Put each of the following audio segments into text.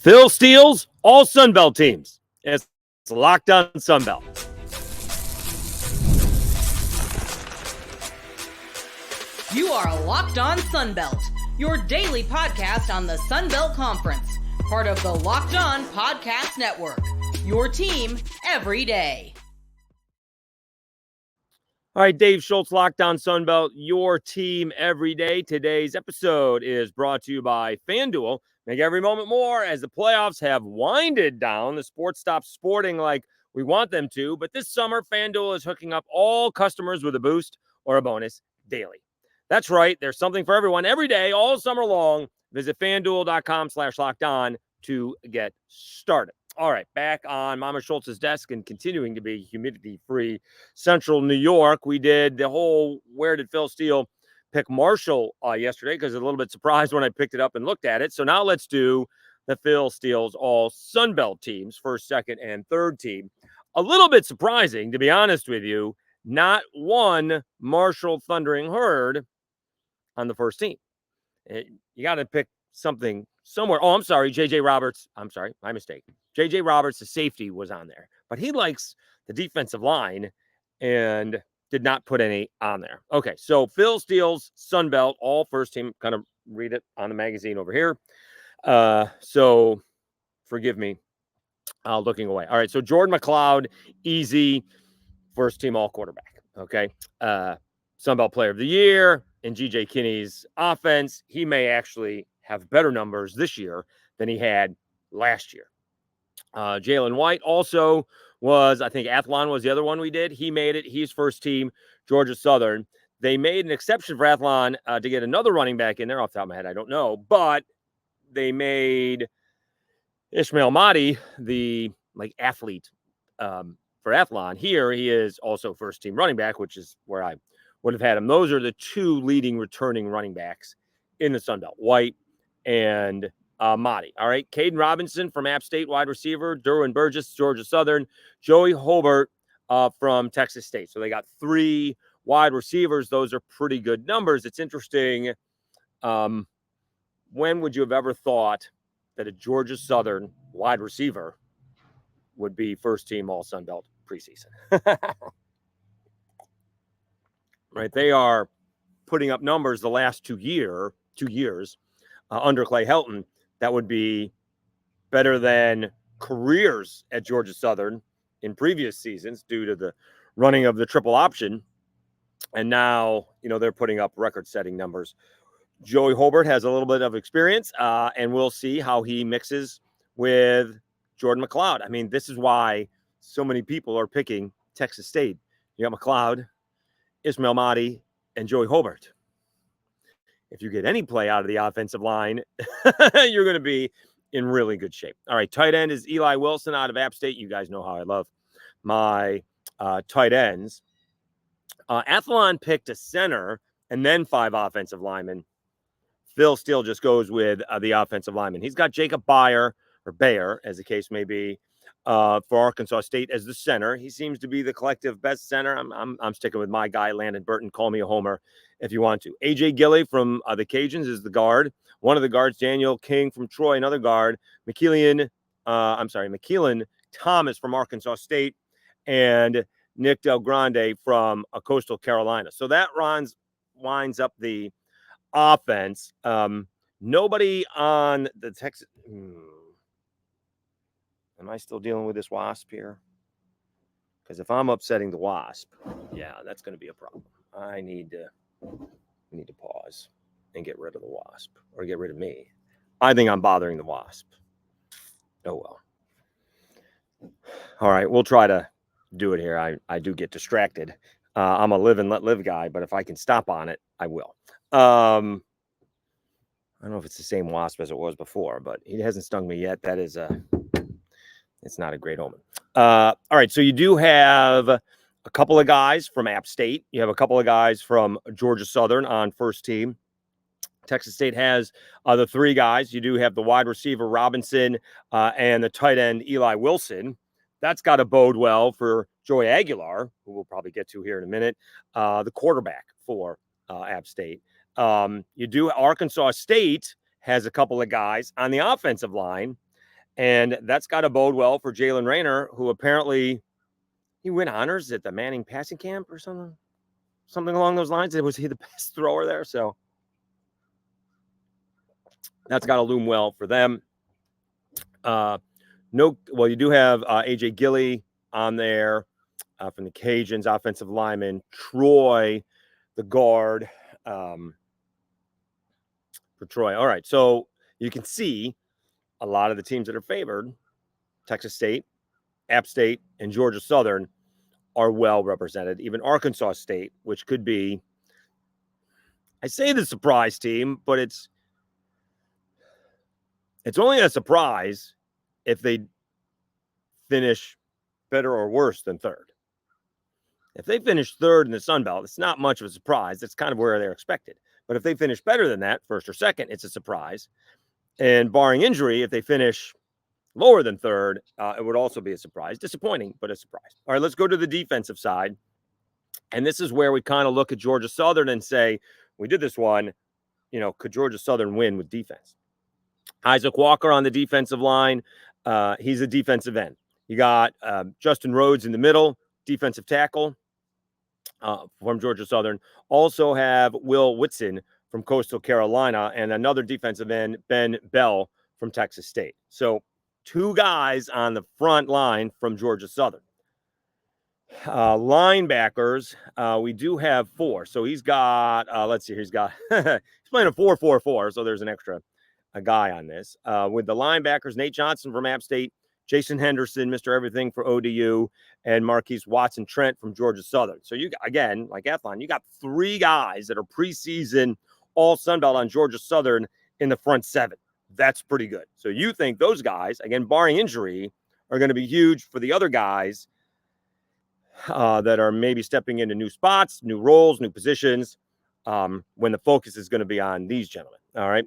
Phil Steele's all Sunbelt teams. It's Locked On Sunbelt. You are Locked On Sunbelt, your daily podcast on the Sunbelt Conference, part of the Locked On Podcast Network, your team every day. All right, Dave Schultz, Locked On Sunbelt, your team every day. Today's episode is brought to you by FanDuel. Make every moment more as the playoffs have winded down. The sport stops sporting like we want them to, but this summer, FanDuel is hooking up all customers with a boost or a bonus daily. That's right. There's something for everyone every day, all summer long. Visit FanDuel.com/lockedon to get started. All right, back on Mama Schultz's desk and continuing to be humidity-free Central New York. We did the whole where did Phil Steele pick Marshall yesterday because I was a little bit surprised when I picked it up and looked at it. So now let's do the Phil Steele's all Sunbelt teams, first, second, and third team. A little bit surprising, to be honest with you, not one Marshall Thundering Herd on the first team. You got to pick something somewhere. Oh, I'm sorry, J.J. Roberts. I'm sorry, my mistake. J.J. Roberts, the safety, was on there. But he likes the defensive line and did not put any on there. Okay, so Phil Steele's Sunbelt, all first team. Kind of read it on the magazine over here. So forgive me looking away. All right, so Jordan McLeod, easy, first team all quarterback. Okay, Sunbelt Player of the Year. In G.J. Kinney's offense, he may actually have better numbers this year than he had last year. Jalen White also was, I think Athlon was the other one we did. He made it. He's first team, Georgia Southern. They made an exception for Athlon to get another running back in there. Off the top of my head, I don't know. But they made Ishmael Mahdi the athlete for Athlon. Here, he is also first team running back, which is where I would have had him. Those are the two leading returning running backs in the Sun Belt, White and Mahdi. All right, Caden Robinson from App State, wide receiver. Derwin Burgess, Georgia Southern. Joey Hobart from Texas State. So they got three wide receivers. Those are pretty good numbers. It's interesting. When would you have ever thought that a Georgia Southern wide receiver would be first team all Sun Belt preseason? Right, they are putting up numbers the last 2 years under Clay Helton that would be better than careers at Georgia Southern in previous seasons due to the running of the triple option. And now, they're putting up record-setting numbers. Joey Hobart has a little bit of experience, and we'll see how he mixes with Jordan McLeod. I mean, this is why so many people are picking Texas State. You got McLeod, Ishmael Mahdi, and Joey Hobart. If you get any play out of the offensive line, you're going to be in really good shape. All right, tight end is Eli Wilson out of App State. You guys know how I love my tight ends. Athlon picked a center and then 5 offensive linemen. Phil Steele just goes with the offensive lineman. He's got Jacob Bayer, as the case may be, for Arkansas State as the center. He seems to be the collective best center. I'm sticking with my guy, Landon Burton. Call me a homer if you want to. AJ Gilley from the Cajuns is the guard. One of the guards, Daniel King from Troy, another guard. McKeelan Thomas from Arkansas State, and Nick Del Grande from Coastal Carolina. So that winds up the offense. Nobody on the Texas. Am I still dealing with this wasp here? Because if I'm upsetting the wasp, yeah, that's going to be a problem. We need to pause and get rid of the wasp, or get rid of me. I think I'm bothering the wasp. Oh, well. All right, we'll try to do it here. I do get distracted. I'm a live and let live guy, but if I can stop on it, I will. I don't know if it's the same wasp as it was before, but he hasn't stung me yet. That is it's not a great omen. All right, so you do have a couple of guys from App State. You have a couple of guys from Georgia Southern on first team. Texas State has the 3 guys. You do have the wide receiver Robinson and the tight end Eli Wilson. That's got to bode well for Joey Aguilar, who we'll probably get to here in a minute, the quarterback for App State. Arkansas State has a couple of guys on the offensive line, And that's got to bode well for Jalen Rayner, who apparently he win honors at the Manning passing camp or something along those lines. Was he the best thrower there? So that's got to loom well for them. You do have AJ Gilly on there from the Cajuns, offensive lineman. Troy, the guard for Troy. All right, so you can see a lot of the teams that are favored, Texas State, App State, and Georgia Southern, are well represented. Even Arkansas State, which could be, I say the surprise team, but it's only a surprise if they finish better or worse than third. If they finish third in the Sun Belt, it's not much of a surprise. That's kind of where they're expected. But if they finish better than that, first or second, it's a surprise. And barring injury, if they finish lower than third, it would also be a surprise. Disappointing, but a surprise. All right, let's go to the defensive side. And this is where we kind of look at Georgia Southern and say, we did this one, could Georgia Southern win with defense? Isaac Walker on the defensive line. He's a defensive end. You got Justin Rhodes in the middle, defensive tackle from Georgia Southern. Also have Will Whitson from Coastal Carolina and another defensive end, Ben Bell from Texas State. So 2 guys on the front line from Georgia Southern. Linebackers, we do have 4. So he's got, he's playing a 4-4-4. So there's an extra guy on this. With the linebackers, Nate Johnson from App State, Jason Henderson, Mr. Everything for ODU, and Marquise Watson Trent from Georgia Southern. So you, again, like Athlon, you got 3 guys that are preseason all Sun Belt on Georgia Southern in the front 7. That's pretty good. So you think those guys, again, barring injury, are going to be huge for the other guys that are maybe stepping into new spots, new roles, new positions, when the focus is going to be on these gentlemen. All right.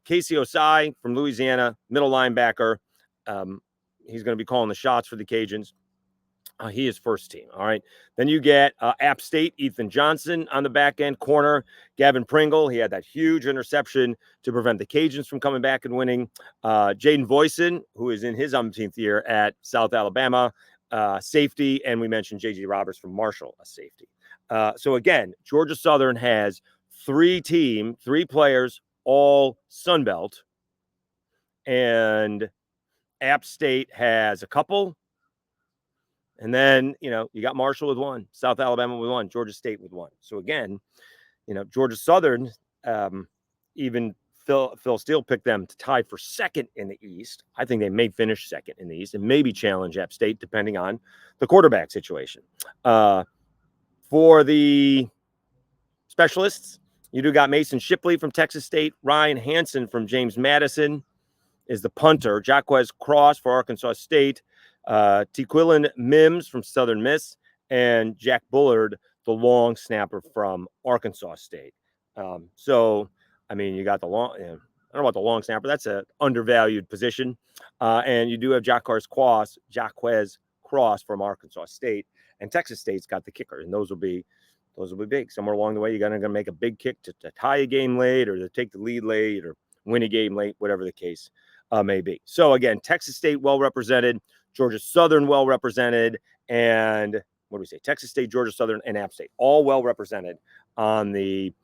Casey Osai from Louisiana, middle linebacker. He's going to be calling the shots for the Cajuns. He is first team. All right. Then you get App State, Ethan Johnson on the back end corner. Gavin Pringle. He had that huge interception to prevent the Cajuns from coming back and winning. Jaden Voisin, who is in his umpteenth year at South Alabama, safety. And we mentioned J.J. Roberts from Marshall, a safety. So again, Georgia Southern has 3 players, all Sun Belt. And App State has a couple. And then, you got Marshall with 1, South Alabama with 1, Georgia State with 1. So again, Georgia Southern, even Phil Steele picked them to tie for second in the East. I think they may finish second in the East and maybe challenge App State depending on the quarterback situation. For the specialists, you do got Mason Shipley from Texas State, Ryan Hansen from James Madison is the punter, Jaquez Cross for Arkansas State, Tequilin Mims from Southern Miss, and Jack Bullard, the long snapper from Arkansas State. You got the long, I don't know about the long snapper. That's an undervalued position. And you do have Jaquez Cross from Arkansas State, and Texas State's got the kicker, and those will be big. Somewhere along the way, you're going to make a big kick to tie a game late or to take the lead late or win a game late, whatever the case may be. So again, Texas State well represented, Georgia Southern well represented, and what do we say? Texas State, Georgia Southern, and App State all well represented on the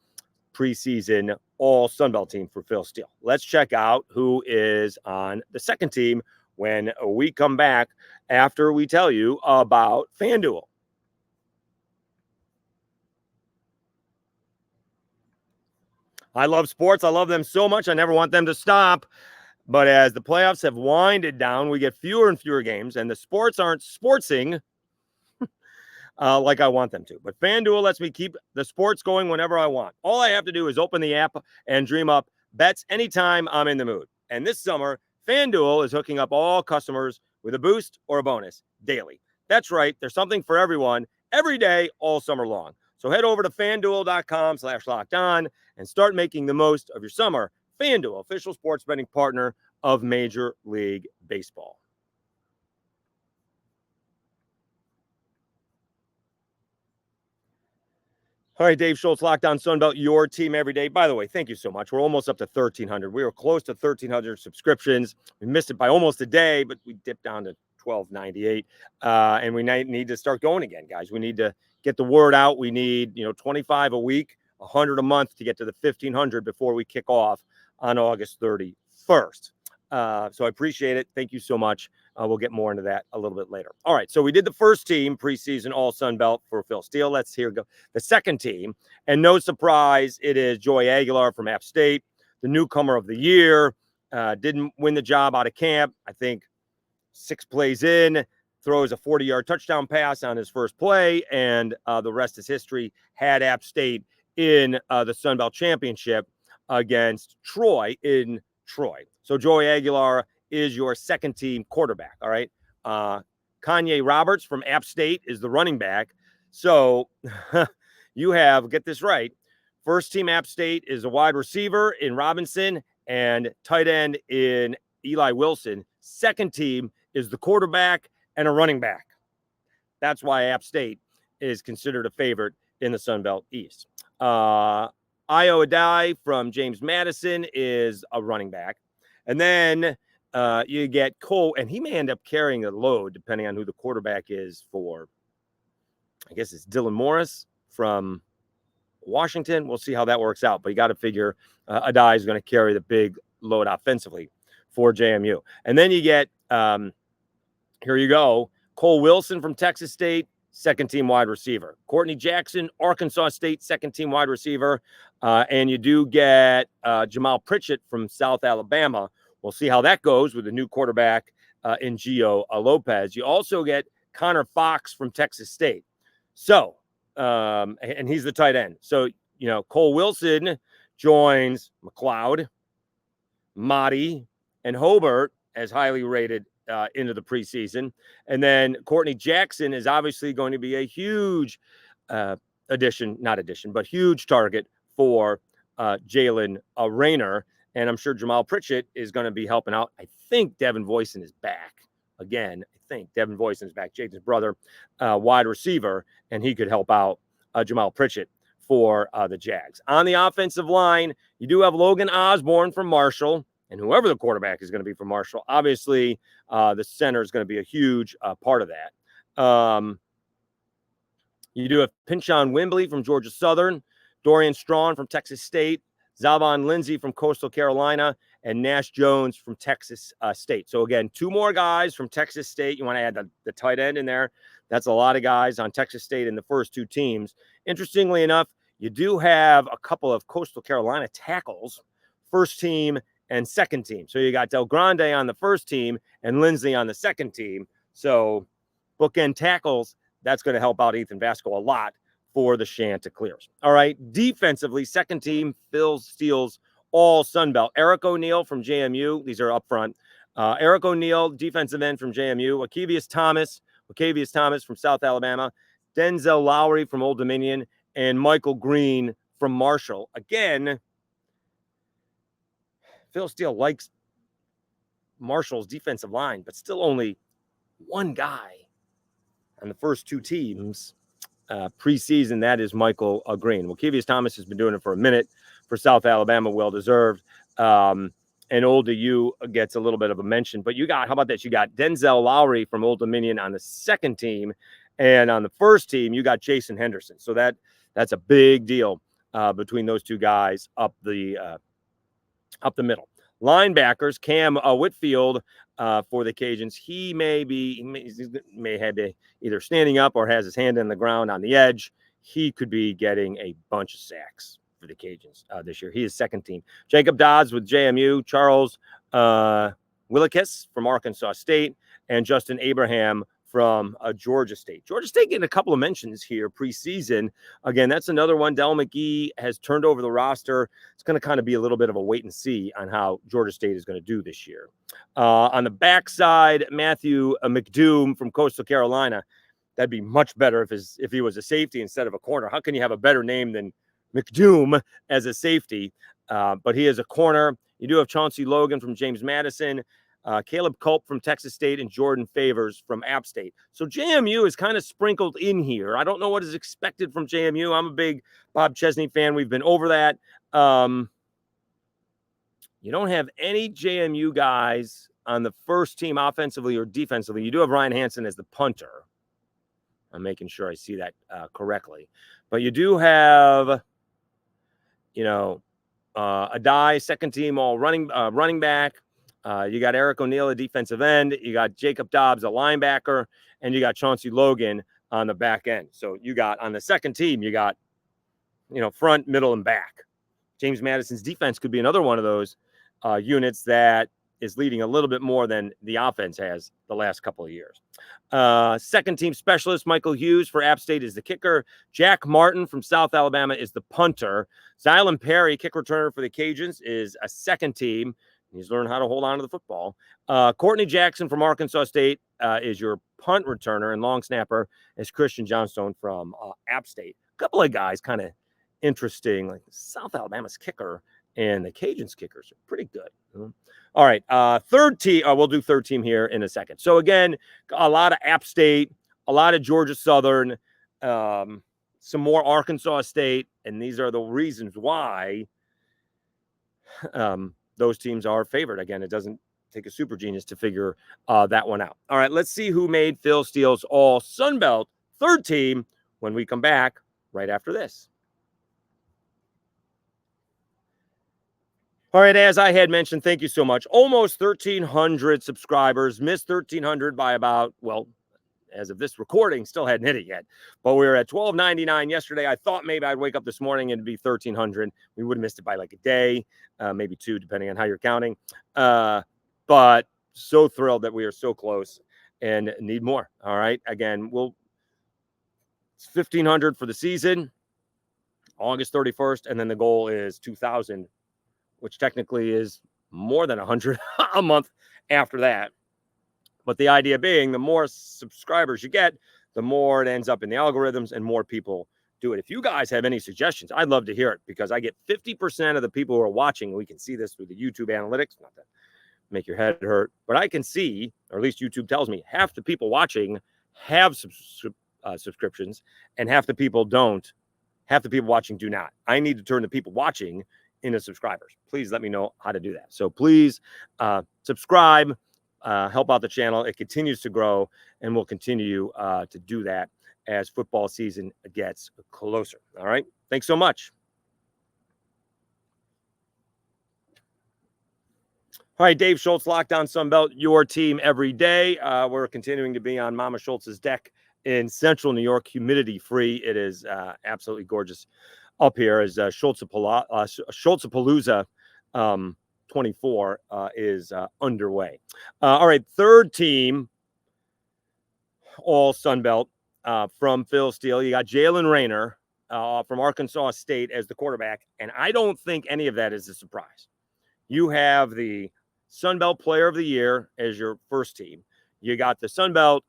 preseason all Sun Belt team for Phil Steele. Let's check out who is on the second team when we come back after we tell you about FanDuel. I love sports. I love them so much. I never want them to stop. But as the playoffs have winded down, we get fewer and fewer games, and the sports aren't sportsing like I want them to. But FanDuel lets me keep the sports going whenever I want. All I have to do is open the app and dream up bets anytime I'm in the mood. And this summer, FanDuel is hooking up all customers with a boost or a bonus daily. That's right. There's something for everyone every day, all summer long. So head over to FanDuel.com/lockedon and start making the most of your summer. FanDuel, official sports betting partner of Major League Baseball. All right, Dave Schultz, Locked On Sunbelt, your team every day. By the way, thank you so much. We're almost up to 1,300. We were close to 1,300 subscriptions. We missed it by almost a day, but we dipped down to 1,298. And we need to start going again, guys. We need to get the word out. We need, 25 a week, 100 a month to get to the 1,500 before we kick off on August 31st. So I appreciate it. Thank you so much. We'll get more into that a little bit later. All right, so we did the first team preseason All Sun Belt for Phil Steele. Let's hear go the second team. And no surprise, it is Joey Aguilar from App State, the newcomer of the year. Didn't win the job out of camp. I think 6 plays in, throws a 40-yard touchdown pass on his first play, and the rest is history. Had App State in the Sun Belt Championship against Troy in Troy. So Joey Aguilar is your second team quarterback. All right. Kanye Roberts from App State is the running back. So you have, get this right, first team App State is a wide receiver in Robinson and tight end in Eli Wilson. Second team is the quarterback and a running back. That's why App State is considered a favorite in the Sun Belt East. Io Adai from James Madison is a running back. And then you get Cole, and he may end up carrying the load depending on who the quarterback is for, I guess it's Dylan Morris from Washington. We'll see how that works out. But you got to figure Adai is going to carry the big load offensively for JMU. And then you get, here you go, Cole Wilson from Texas State, second team wide receiver. Courtney Jackson, Arkansas State, second team wide receiver. And you do get Jamal Pritchett from South Alabama. We'll see how that goes with the new quarterback in Gio Lopez. You also get Connor Fox from Texas State. So, and he's the tight end. So, Cole Wilson joins McLeod, Motti, and Hobart as highly rated into the preseason. And then Courtney Jackson is obviously going to be a huge huge target for Jalen Rayner. And I'm sure Jamal Pritchett is going to be helping out. I think Devin Voisin is back. Again, I think Devin Voisin is back. Jason's brother, wide receiver, and he could help out Jamal Pritchett for the Jags. On the offensive line, you do have Logan Osborne from Marshall, and whoever the quarterback is going to be from Marshall, obviously the center is going to be a huge part of that. You do have Pinchon Wimbley from Georgia Southern, Dorian Strawn from Texas State, Zalvon Lindsay from Coastal Carolina, and Nash Jones from Texas State. So, again, 2 more guys from Texas State. You want to add the tight end in there. That's a lot of guys on Texas State in the first 2 teams. Interestingly enough, you do have a couple of Coastal Carolina tackles, first team and second team. So you got Del Grande on the first team and Lindsay on the second team. So bookend tackles, that's going to help out Ethan Vasco a lot for the Chanticleers. All right, defensively, second team, Phil Steele's all Sun Belt. Eric O'Neill from JMU. These are up front. Eric O'Neill, defensive end from JMU. Wakevius Thomas from South Alabama. Denzel Lowry from Old Dominion. And Michael Green from Marshall. Again, Phil Steele likes Marshall's defensive line, but still only one guy on the first 2 teams preseason. That is Michael Green. Wakevius Thomas has been doing it for a minute for South Alabama, well-deserved. And Old DU gets a little bit of a mention. But how about this? You got Denzel Lowry from Old Dominion on the second team. And on the first team, you got Jason Henderson. So that's a big deal between those 2 guys up the middle. Linebackers, Cam Whitfield for the Cajuns. He may have either standing up or has his hand in the ground on the edge. He could be getting a bunch of sacks for the Cajuns this year. He is second team. Jacob Dodds with JMU, Charles Willikis from Arkansas State, and Justin Abraham from Georgia State. Georgia State getting a couple of mentions here preseason. Again, that's another one. Del McGee has turned over the roster. It's going to kind of be a little bit of a wait and see on how Georgia State is going to do this year. On the backside, Matthew McDoom from Coastal Carolina. That'd be much better if he was a safety instead of a corner. How can you have a better name than McDoom as a safety? But he is a corner. You do have Chauncey Logan from James Madison. Caleb Culp from Texas State, and Jordan Favors from App State. So JMU is kind of sprinkled in here. I don't know what is expected from JMU. I'm a big Bob Chesney fan. We've been over that. You don't have any JMU guys on the first team offensively or defensively. You do have Ryan Hansen as the punter. I'm making sure I see that correctly. But you do have, Adai, second team all running back. You got Eric O'Neill, a defensive end. You got Jacob Dobbs, a linebacker. And you got Chauncey Logan on the back end. So you got on the second team, you got, front, middle, and back. James Madison's defense could be another one of those units that is leading a little bit more than the offense has the last couple of years. Second team specialist, Michael Hughes for App State is the kicker. Jack Martin from South Alabama is the punter. Zylan Perry, kick returner for the Cajuns, is a second team. He's learned how to hold on to the football. Courtney Jackson from Arkansas State is your punt returner, and long snapper is Christian Johnstone from App State. A couple of guys kind of interesting, like South Alabama's kicker and the Cajuns kickers are pretty good. All right, third team. We'll do third team here in a second. So again, a lot of App State, a lot of Georgia Southern, some more Arkansas State, and these are the reasons why those teams are favored. Again, it doesn't take a super genius to figure that one out. All right, let's see who made Phil Steele's All Sun Belt third team when we come back right after this. All right, as I had mentioned, thank you so much. Almost 1,300 subscribers. Missed 1,300 by about, as of this recording, still hadn't hit it yet. But we were at $12.99 yesterday. I thought maybe I'd wake up this morning and it'd be 1,300. We would have missed it by like a day, maybe two, depending on how you're counting. But so thrilled that we are so close and need more. All right, again, it's 1,500 for the season, August 31st, and then the goal is 2,000. Which technically is more than 100 a month after that. But the idea being, the more subscribers you get, the more it ends up in the algorithms and more people do it. If you guys have any suggestions, I'd love to hear it because I get 50% of the people who are watching. We can see this through the YouTube analytics, not to make your head hurt, but I can see, or at least YouTube tells me, half the people watching have subscriptions and half the people don't. Half the people watching do not. I need to turn the people watching into subscribers. Please let me know how to do that. So please subscribe, help out the channel. It continues to grow, and we'll continue to do that as football season gets closer. All right. Thanks so much. All right, Dave Schultz, Lockdown Sunbelt, your team every day. We're continuing to be on Mama Schultz's deck in central New York, humidity-free. It is absolutely gorgeous up here as Schultzapalooza 24 is underway. All right, third team, all Sunbelt from Phil Steele. You got Jalen Rayner from Arkansas State as the quarterback, and I don't think any of that is a surprise. You have the Sunbelt Player of the Year as your first team. You got the Sunbelt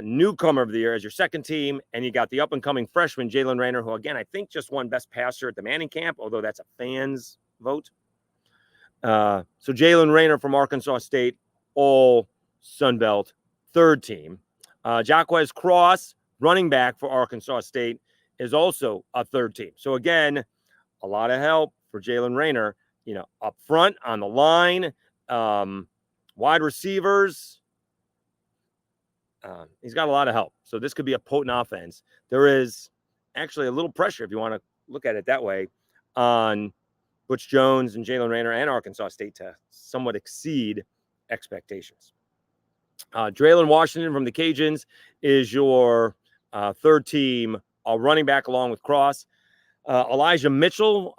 Newcomer of the Year as your second team, and you got the up-and-coming freshman Jalen Rayner, who, again, I think just won Best Passer at the Manning Camp, although that's a fan's vote. So Jalen Rayner from Arkansas State, all Sunbelt, third team. Jaquez Cross, running back for Arkansas State, is also a third team. So, again, a lot of help for Jalen Rayner, up front, on the line, wide receivers. He's got a lot of help. So this could be a potent offense. There is actually a little pressure, if you want to look at it that way, on Butch Jones and Jalen Rayner and Arkansas State to somewhat exceed expectations. Draylon Washington from the Cajuns is your third team running back along with Cross. Elijah Metcalf.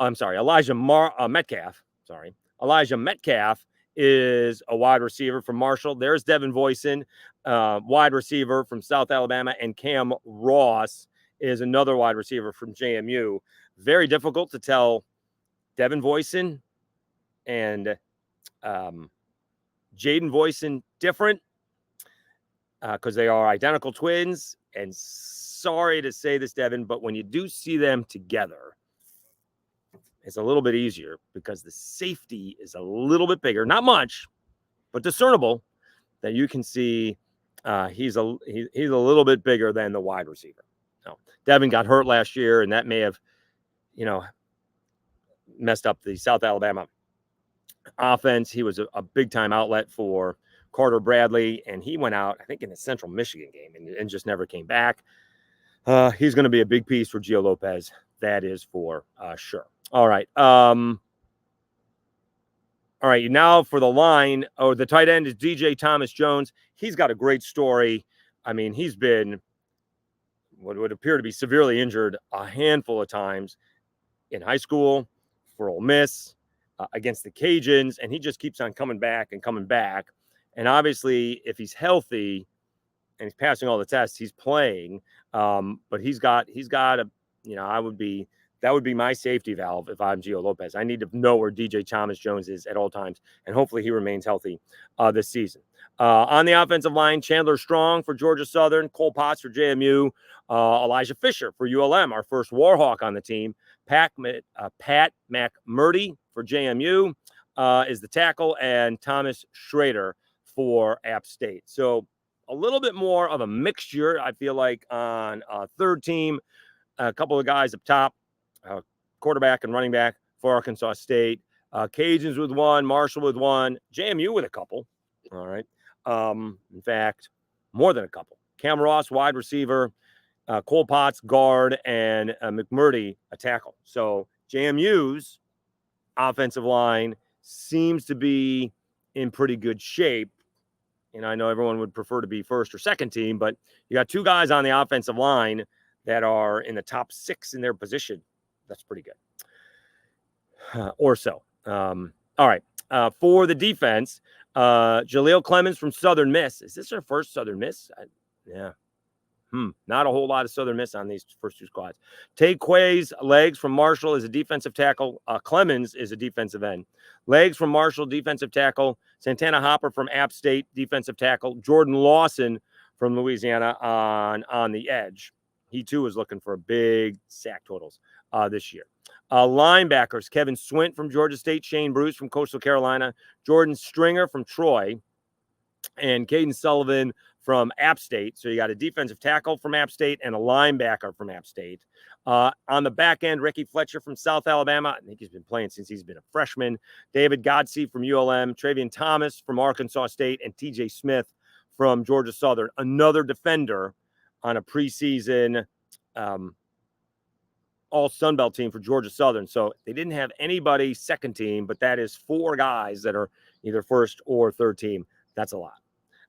Elijah Metcalf is a wide receiver from Marshall. There's Devin Voisin, wide receiver from South Alabama, and Cam Ross is another wide receiver from JMU. Very difficult to tell Devin Voisin and Jaden Voisin different because they are identical twins. And sorry to say this, Devin, but when you do see them together, it's a little bit easier because the safety is a little bit bigger. Not much, but discernible that you can see he's a little bit bigger than the wide receiver. So Devin got hurt last year, and that may have, messed up the South Alabama offense. He was a big-time outlet for Carter Bradley, and he went out, I think, in the Central Michigan game and just never came back. He's going to be a big piece for Gio Lopez. That is for sure. All right. All right. Now for the line. Oh, the tight end is DJ Thomas Jones. He's got a great story. I mean, he's been what would appear to be severely injured a handful of times in high school, for Ole Miss, against the Cajuns, and he just keeps on coming back and coming back. And obviously, if he's healthy and he's passing all the tests, he's playing. But he's got a, that would be my safety valve if I'm Gio Lopez. I need to know where DJ Thomas Jones is at all times, and hopefully he remains healthy this season. On the offensive line, Chandler Strong for Georgia Southern, Cole Potts for JMU, Elijah Fisher for ULM, our first Warhawk on the team. Pat McMurdy for JMU is the tackle, and Thomas Schrader for App State. So a little bit more of a mixture, I feel like, on third team. A couple of guys up top, quarterback and running back for Arkansas State. Cajuns with one, Marshall with one, JMU with a couple. All right. In fact, more than a couple. Cam Ross, wide receiver, Cole Potts, guard, and McMurdy, a tackle. So JMU's offensive line seems to be in pretty good shape. And I know everyone would prefer to be first or second team, but you got two guys on the offensive line that are in the top 6 in their position. That's pretty good. Or so. All right. For the defense, Jaleel Clemens from Southern Miss. Is this our first Southern Miss? Yeah. Not a whole lot of Southern Miss on these first two squads. Taquays Legs from Marshall is a defensive tackle. Clemens is a defensive end. Legs from Marshall, defensive tackle. Santana Hopper from App State, defensive tackle. Jordan Lawson from Louisiana on the edge. He, too, is looking for big sack totals this year. Linebackers, Kevin Swint from Georgia State, Shane Bruce from Coastal Carolina, Jordan Stringer from Troy, and Caden Sullivan from App State. So you got a defensive tackle from App State and a linebacker from App State. On the back end, Ricky Fletcher from South Alabama. I think he's been playing since he's been a freshman. David Godsey from ULM, Travian Thomas from Arkansas State, and TJ Smith from Georgia Southern. Another defender on a preseason all Sun Belt team for Georgia Southern. So they didn't have anybody second team, but that is 4 guys that are either first or third team. That's a lot.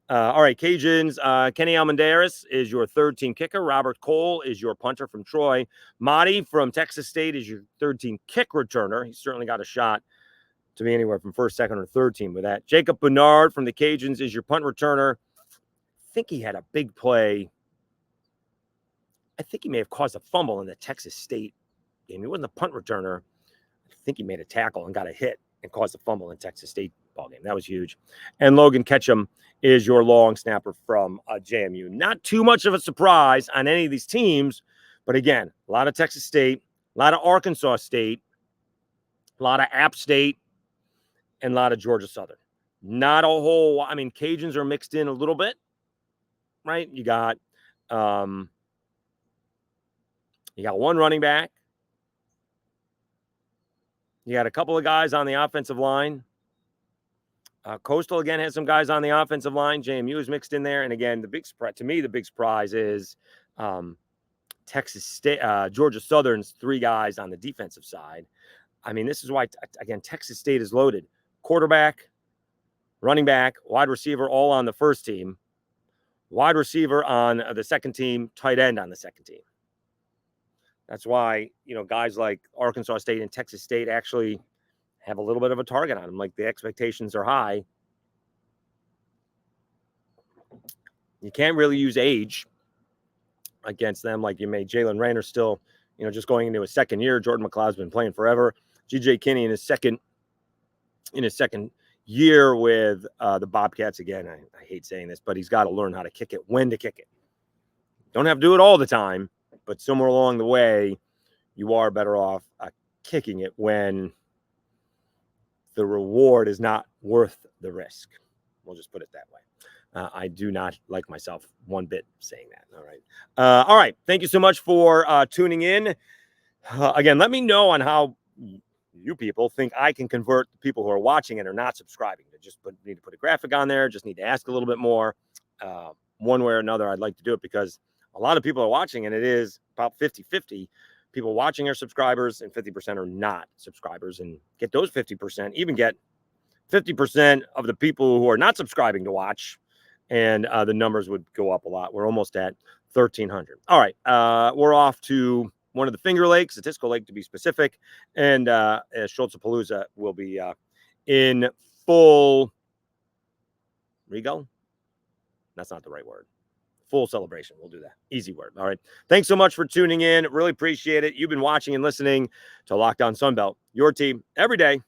All right, Cajuns, Kenny Almendares is your third team kicker. Robert Cole is your punter from Troy. Madi from Texas State is your third team kick returner. He's certainly got a shot to be anywhere from first, second, or third team with that. Jacob Bernard from the Cajuns is your punt returner. I think he had a big play. I think he may have caused a fumble in the Texas State game. He wasn't a punt returner. I think he made a tackle and got a hit and caused a fumble in Texas State ball game. That was huge. And Logan Ketchum is your long snapper from JMU. Not too much of a surprise on any of these teams, but again, a lot of Texas State, a lot of Arkansas State, a lot of App State, and a lot of Georgia Southern. Not a whole, I mean, Cajuns are mixed in a little bit, right? You got one running back. You got a couple of guys on the offensive line. Coastal, again, has some guys on the offensive line. JMU is mixed in there. And again, the big surprise is Texas State, Georgia Southern's 3 guys on the defensive side. I mean, this is why, again, Texas State is loaded. Quarterback, running back, wide receiver, all on the first team. Wide receiver on the second team, tight end on the second team. That's why, guys like Arkansas State and Texas State actually have a little bit of a target on them. Like, the expectations are high. You can't really use age against them like you made. Jalen Rayner still, just going into his second year. Jordan McLeod's been playing forever. G.J. Kinney in his second year with the Bobcats. Again, I hate saying this, but he's got to learn how to kick it, when to kick it. Don't have to do it all the time, but somewhere along the way, you are better off kicking it when the reward is not worth the risk. We'll just put it that way. I do not like myself one bit saying that. All right. Thank you so much for tuning in. Again, let me know on how you people think I can convert the people who are watching and are not subscribing. Need to put a graphic on there. Just need to ask a little bit more. One way or another, I'd like to do it because a lot of people are watching, and it is about 50-50. People watching are subscribers, and 50% are not subscribers. And get those 50%, even get 50% of the people who are not subscribing to watch, and the numbers would go up a lot. We're almost at 1,300. All right, we're off to one of the Finger Lakes, Statistical Lake to be specific, and Schultzapalooza will be in full regal. That's not the right word. Full celebration. We'll do that. Easy word. All right. Thanks so much for tuning in. Really appreciate it. You've been watching and listening to Locked On Sunbelt, your team every day.